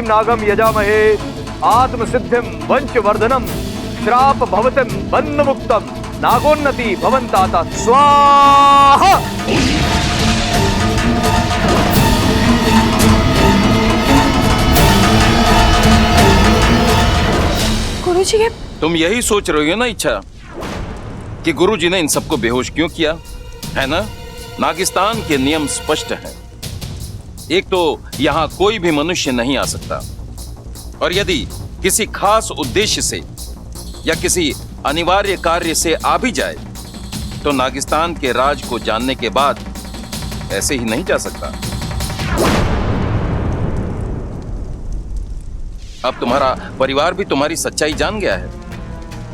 नागम यजामहे आत्मसिद्धिं वंशवर्धनम श्राप भवतिम बंध मुक्तम नागोन्नति भवन्ताता स्वाहा। गुरुजी ये तुम यही सोच रही हो ना इच्छा कि गुरुजी ने इन सबको बेहोश क्यों किया, है ना? नागिस्तान के नियम स्पष्ट हैं। एक तो यहां कोई भी मनुष्य नहीं आ सकता, और यदि किसी खास उद्देश्य से या किसी अनिवार्य कार्य से आ भी जाए तो नागिस्तान के राज को जानने के बाद ऐसे ही नहीं जा सकता। अब तुम्हारा परिवार भी तुम्हारी सच्चाई जान गया है।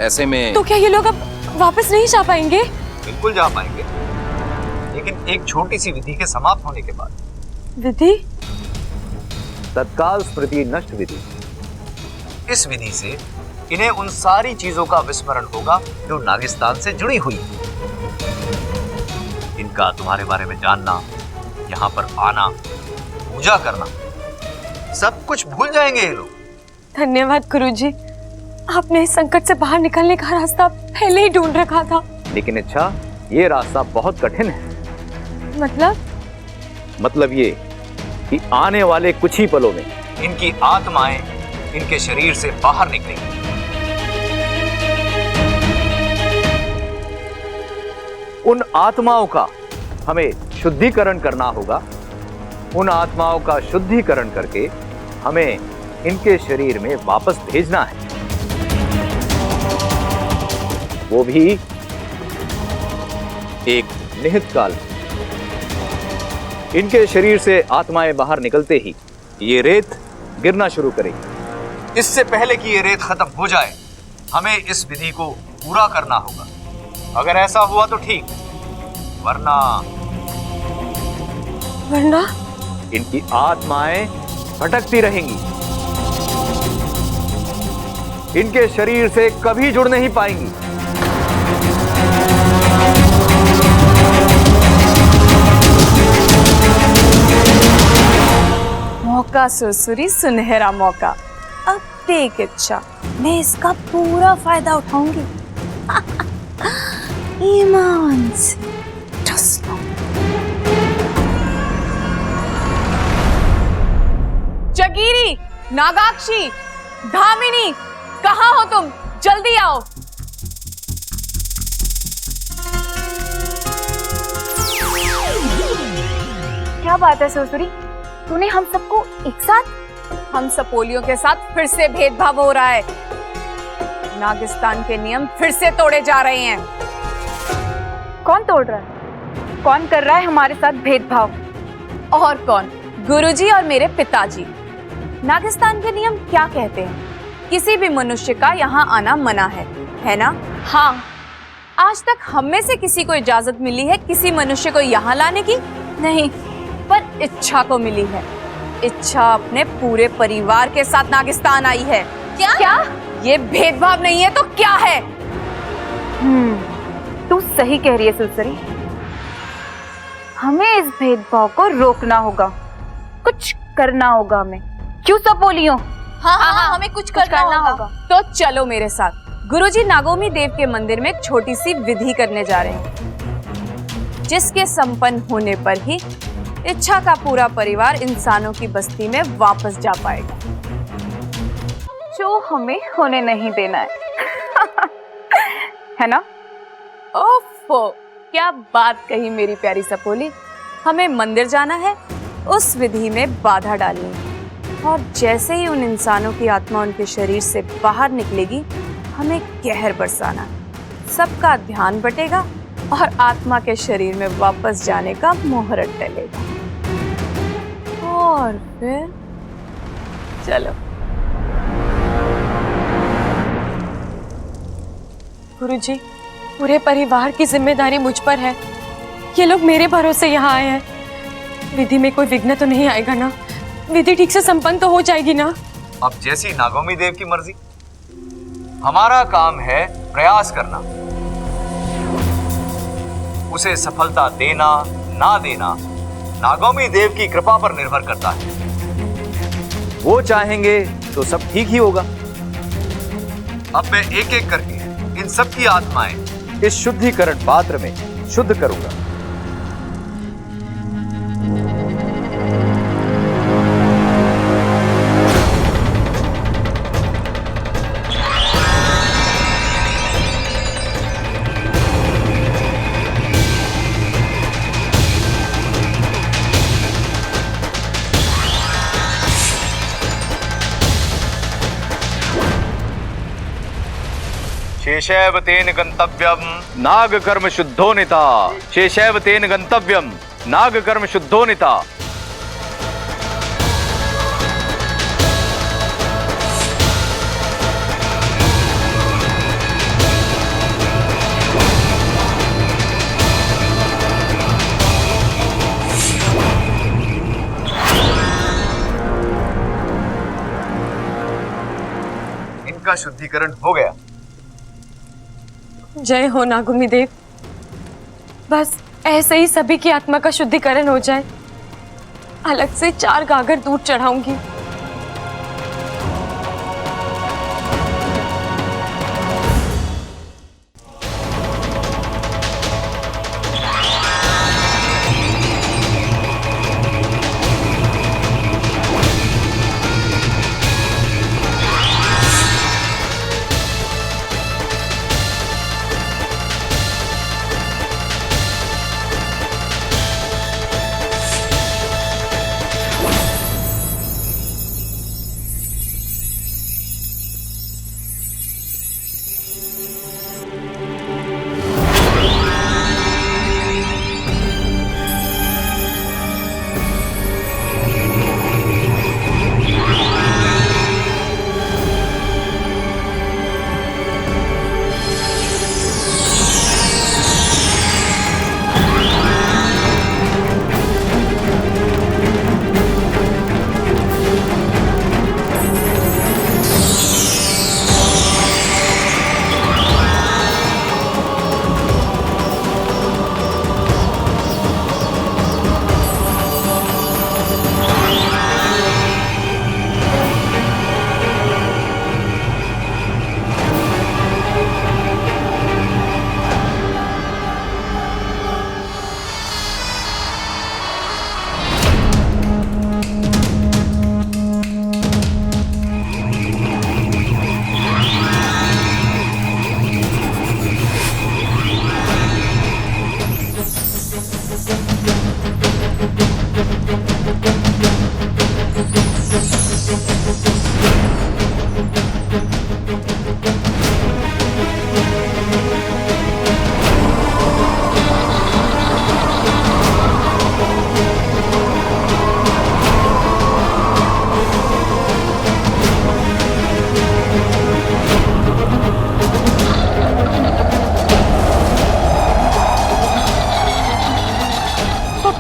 ऐसे में तो क्या ये लोग अब वापस नहीं जा पाएंगे? बिल्कुल जा पाएंगे, लेकिन एक छोटी सी विधि के समाप्त होने के बाद। विधि? तत्काल स्मृति नष्ट विधि। इस विधि से इन्हें उन सारी चीजों का विस्मरण होगा जो नागिस्तान से जुड़ी हुई है। इनका तुम्हारे बारे में जानना, यहाँ पर आना, पूजा करना, सब कुछ भूल जाएंगे ये लोग। धन्यवाद गुरुजी, आपने इस संकट से बाहर निकलने का रास्ता पहले ही ढूंढ रखा था। लेकिन अच्छा, ये रास्ता बहुत कठिन है। मतलब ये कि आने वाले कुछ ही पलों में इनकी आत्माएं इनके शरीर से बाहर निकलेंगी। उन आत्माओं का हमें शुद्धिकरण करना होगा। उन आत्माओं का शुद्धिकरण करके हमें इनके शरीर में वापस भेजना है, वो भी एक निहित काल। इनके शरीर से आत्माएं बाहर निकलते ही ये रेत गिरना शुरू करेगी। इससे पहले कि ये रेत खत्म हो जाए, हमें इस विधि को पूरा करना होगा। अगर ऐसा हुआ तो ठीक, वरना इनकी आत्माएं भटकती रहेंगी, इनके शरीर से कभी जुड़ नहीं पाएंगी। मौका सुरसुरी, सुनहरा मौका। अब देख इच्छा, मैं इसका पूरा फायदा उठाऊंगी। ईमान से ठस लो। जगीरी, नागाक्षी, धामिनी, कहाँ हो तुम? जल्दी आओ। क्या बात है सुरसुरी, तूने हम सबको एक साथ? हम सपोलियों के साथ फिर से भेदभाव हो रहा है। नागिस्तान के नियम फिर से तोड़े जा रहे हैं। कौन तोड़ रहा है? कौन कर रहा है हमारे साथ भेदभाव? और कौन? गुरुजी और मेरे पिताजी। नागिस्तान के नियम क्या कहते हैं? किसी भी मनुष्य का यहाँ आना मना है ना? हाँ, आज तक हम में से किसी को इजाजत मिली है किसी मनुष्य को यहाँ लाने की? नहीं, पर इच्छा को मिली है। इच्छा अपने पूरे परिवार के साथ नागिस्तान आई है। क्या? ये भेदभाव नहीं है तो क्या है? तू सही कह रही है सुरसुरी, हमें इस भेदभाव को रोकना होगा, कुछ करना होगा हमें। क्यों सपोलियों? हाँ, हमें कुछ करना होगा। तो चलो मेरे साथ। गुरुजी नागोमी देव के मंदिर में एक छोटी सी विधि करने जा रहे हैं, जिसके संपन्न होने पर ही इच्छा का पूरा परिवार इंसानों की बस्ती में वापस जा पाएगा, जो हमें होने नहीं देना है। है ना? ओफो, क्या बात कही मेरी प्यारी सपोली। हमें मंदिर जाना है, उस विधि में बाधा डालनी है, और जैसे ही उन इंसानों की आत्मा उनके शरीर से बाहर निकलेगी, हमें कहर बरसाना है। सबका ध्यान बटेगा और आत्मा के शरीर में वापस जाने का मुहूर्त डलेगा। और फिर चलो। गुरुजी, पूरे परिवार की जिम्मेदारी मुझ पर है। ये लोग मेरे भरोसे यहाँ आए हैं। विधि में कोई विघ्न तो नहीं आएगा ना? विधि ठीक से संपन्न तो हो जाएगी ना? अब जैसी नागोमी देव की मर्जी। हमारा काम है प्रयास करना, उसे सफलता देना ना देना नागोमी देव की कृपा पर निर्भर करता है। वो चाहेंगे तो सब ठीक ही होगा। अब मैं एक एक करके इन सब की आत्माएं इस शुद्धिकरण पात्र में शुद्ध करूंगा। शेषैव तेन गंतव्यम नाग कर्म शुद्धोनिता। शेषैव तेन गंतव्यम नाग कर्म शुद्धोनिता। इनका शुद्धिकरण हो गया। जय हो नागुमी देव। बस ऐसे ही सभी की आत्मा का शुद्धिकरण हो जाए। अलग से 4 गागर दूध चढ़ाऊंगी।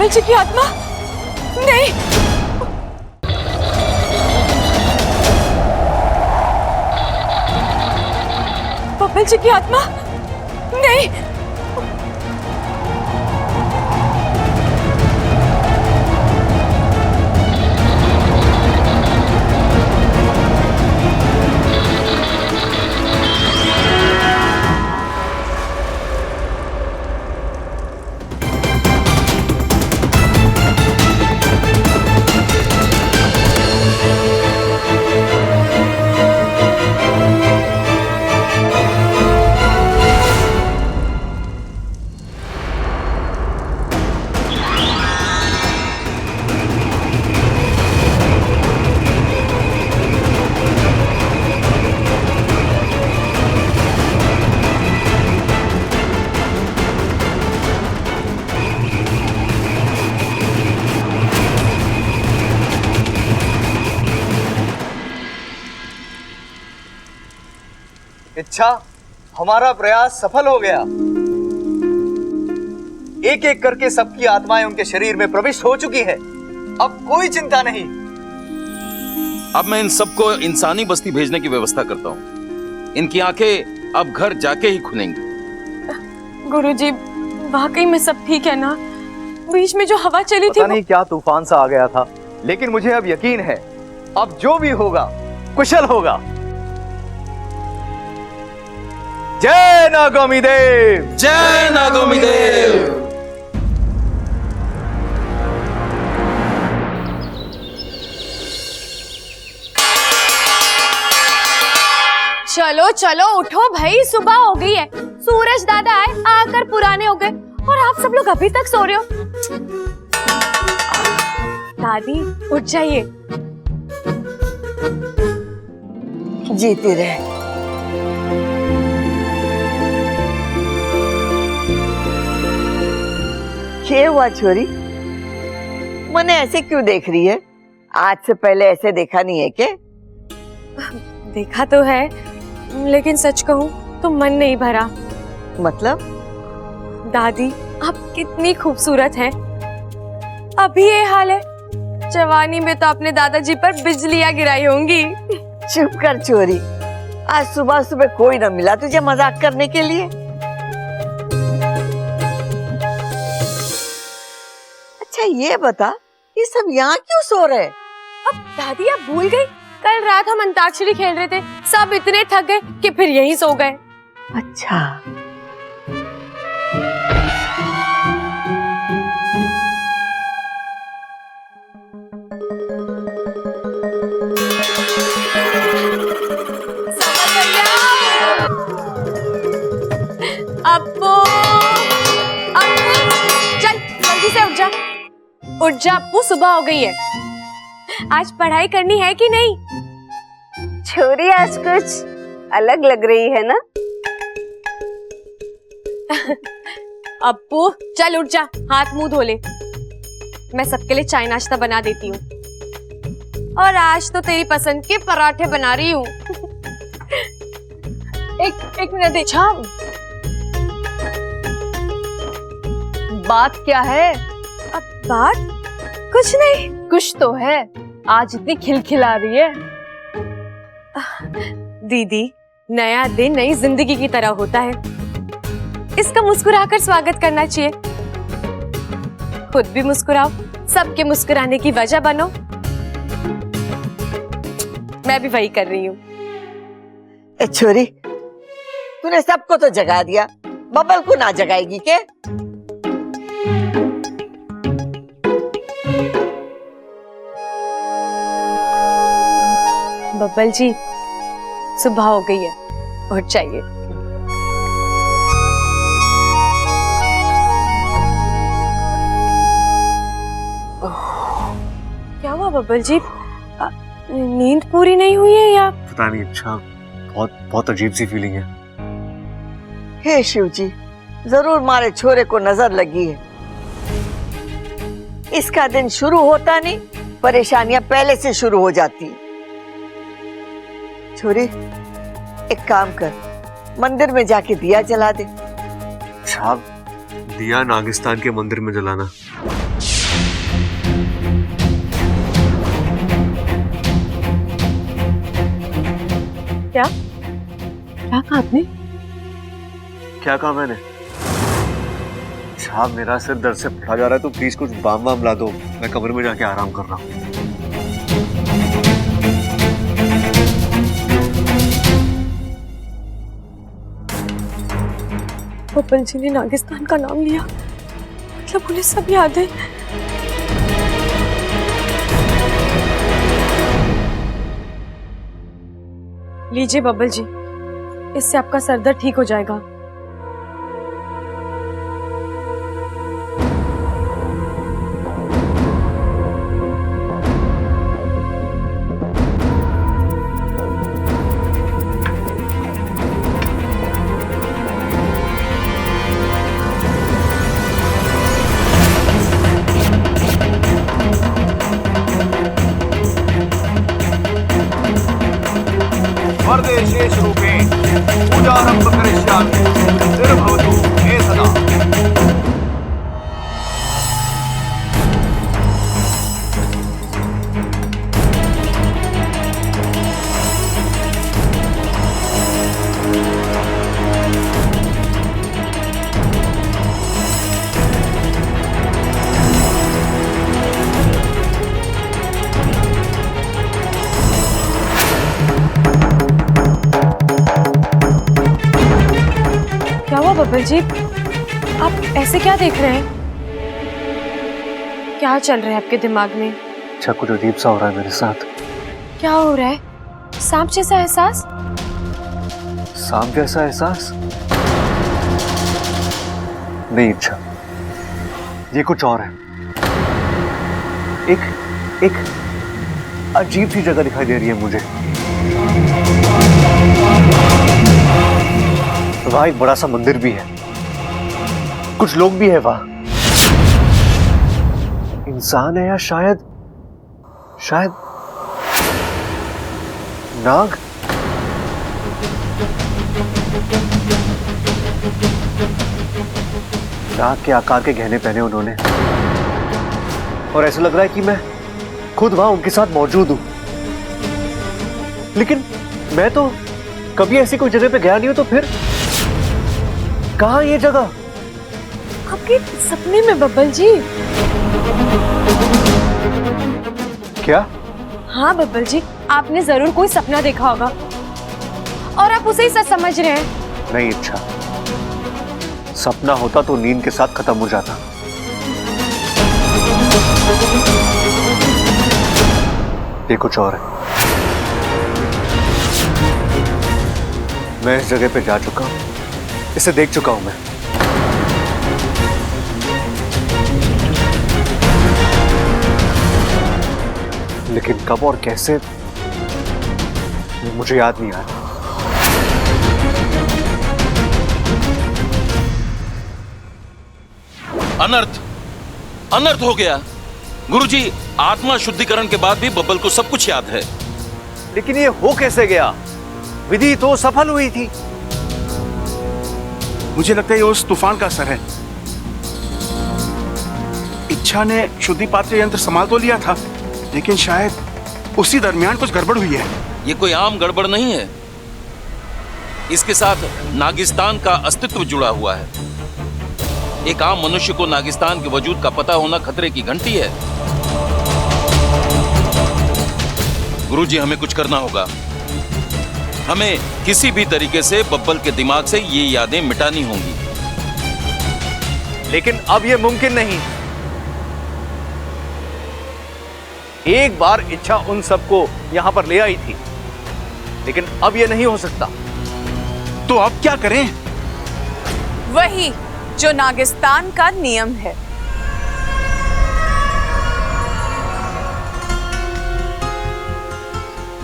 जी की आत्मा नहीं। पप्पल जी की आत्मा नहीं। इच्छा, हमारा प्रयास सफल हो गया। एक एक करके सबकी आत्माएं उनके शरीर में प्रविष्ट हो चुकी है। अब कोई चिंता नहीं। अब मैं इन सबको इंसानी बस्ती भेजने की व्यवस्था करता हूँ। इनकी आंखें अब घर जाके ही खुलेंगी। गुरुजी, वाकई में सब ठीक है ना? बीच में जो हवा चली थी पता नहीं क्या तूफान सा आ गया था, लेकिन मुझे अब यकीन है अब जो भी होगा कुशल होगा। जय नागोमी देव। जय नागोमी देव। चलो चलो उठो भाई, सुबह हो गई है। सूरज दादा आए आकर पुराने हो गए और आप सब लोग अभी तक सो रहे हो। दादी उठ जाइए। जीती रहे। क्या हुआ छोरी, मने ऐसे क्यों देख रही है? आज से पहले ऐसे देखा नहीं है क्या? देखा तो है, लेकिन सच कहूं तो मन नहीं भरा। मतलब? दादी आप कितनी खूबसूरत हैं। अभी ये हाल है, जवानी में तो अपने दादाजी पर बिजलियां गिराई होंगी। चुप कर छोरी, आज सुबह सुबह कोई न मिला तुझे मजाक करने के लिए। अच्छा ये बता, ये सब यहाँ क्यों सो रहे? अब दादी आप भूल गई, कल रात हम अंताक्षरी खेल रहे थे, सब इतने थक गए कि फिर यहीं सो गए। अच्छा अप्पू, अप्पू, चल जल्दी से उठ जा। उठ जा अप्पू, सुबह हो गई है। आज पढ़ाई करनी है कि नहीं? छोरी आज कुछ अलग लग रही है ना? अप्पू चल उठ जा, हाथ मुंह धो ले। मैं सबके लिए चाय नाश्ता बना देती हूँ, और आज तो तेरी पसंद के पराठे बना रही हूँ। एक मिनट। अच्छा बात क्या है? अब बात कुछ नहीं। कुछ तो है, आज इतनी खिलखिला रही है। दीदी नया दिन नई जिंदगी की तरह होता है, इसका मुस्कुराकर स्वागत करना चाहिए। खुद भी मुस्कुराओ, सबके मुस्कुराने की वजह बनो। मैं भी वही कर रही हूँ। ए छोरी, तूने सबको तो जगा दिया, बबल को ना जगाएगी क्या? बब्बल जी सुबह हो गई है, उठ जाइए। क्या हुआ बब्बल जी, नींद पूरी नहीं हुई है या? पता नहीं। अच्छा बहुत अजीब सी फीलिंग है। हे शिव जी, जरूर मारे छोरे को नजर लगी है। इसका दिन शुरू होता नहीं, परेशानियां पहले से शुरू हो जाती। छोरी एक काम कर, मंदिर में जाके दिया जला दे। साहब, दिया नागिस्तान के मंदिर में जलाना? क्या कहा आपने? क्या कहा मैंने? साहब मेरा सिर दर्द से फटा जा रहा है, तो प्लीज कुछ बाम वाम ला दो, मैं कमरे में जाके आराम कर रहा हूँ। बब्बल जी ने नागिस्तान का नाम लिया, मतलब उन्हें सब याद है। लीजिए बब्बल जी, इससे आपका सर दर्द ठीक हो जाएगा। वरदे शेष रूपे पूजारंभ करिष्यामि, निर्भवतु मे सदा। बब्बल जी, आप ऐसे क्या देख रहे हैं? क्या चल रहा है आपके दिमाग में? अच्छा कुछ अजीब सा हो रहा है मेरे साथ। क्या हो रहा है? सांप जैसा एहसास? सांप जैसा एहसास? नहीं अच्छा, ये कुछ और है। एक अजीब सी जगह दिखाई दे रही है मुझे। वहां एक बड़ा सा मंदिर भी है, कुछ लोग भी है वहां। इंसान है या शायद नाग। नाग के आकार के गहने पहने उन्होंने, और ऐसा लग रहा है कि मैं खुद वहां उनके साथ मौजूद हूं। लेकिन मैं तो कभी ऐसी कोई जगह पे गया नहीं हूं, तो फिर कहां ये जगह? आपके सपने में बब्बल जी। क्या? हाँ बब्बल जी, आपने जरूर कोई सपना देखा होगा और आप उसे ही सच समझ रहे हैं। नहीं अच्छा, सपना होता तो नींद के साथ खत्म हो जाता। ये कुछ और है। मैं इस जगह पे जा चुका हूं, इसे देख चुका हूं मैं। लेकिन कब और कैसे मुझे याद नहीं आ रहा। अनर्थ हो गया। गुरुजी, आत्मा शुद्धिकरण के बाद भी बब्बल को सब कुछ याद है। लेकिन ये हो कैसे गया? विधि तो सफल हुई थी। मुझे लगता है ये उस तूफान का असर है। इच्छा ने शुद्धि पात्र यंत्र संभाल तो लिया था, लेकिन शायद उसी दरमियान कुछ गड़बड़ हुई है। ये कोई आम गड़बड़ नहीं है, इसके साथ नागिस्तान का अस्तित्व जुड़ा हुआ है। एक आम मनुष्य को नागिस्तान के वजूद का पता होना खतरे की घंटी है। गुरुजी, हमें कुछ करना होगा। हमें किसी भी तरीके से बब्बल के दिमाग से ये यादें मिटानी होंगी। लेकिन अब यह मुमकिन नहीं। एक बार इच्छा उन सबको यहां पर ले आई थी, लेकिन अब यह नहीं हो सकता। तो अब क्या करें? वही जो नागिस्तान का नियम है।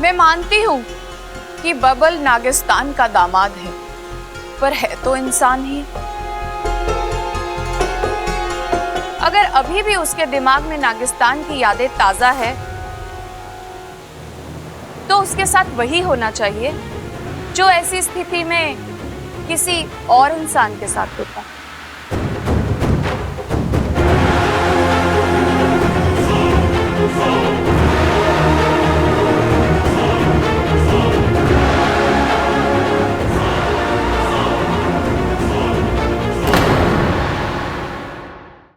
मैं मानती हूं कि बब्बल नागिस्तान का दामाद है, पर है तो इंसान ही। अगर अभी भी उसके दिमाग में नागिस्तान की यादें ताजा है, तो उसके साथ वही होना चाहिए जो ऐसी स्थिति में किसी और इंसान के साथ होता।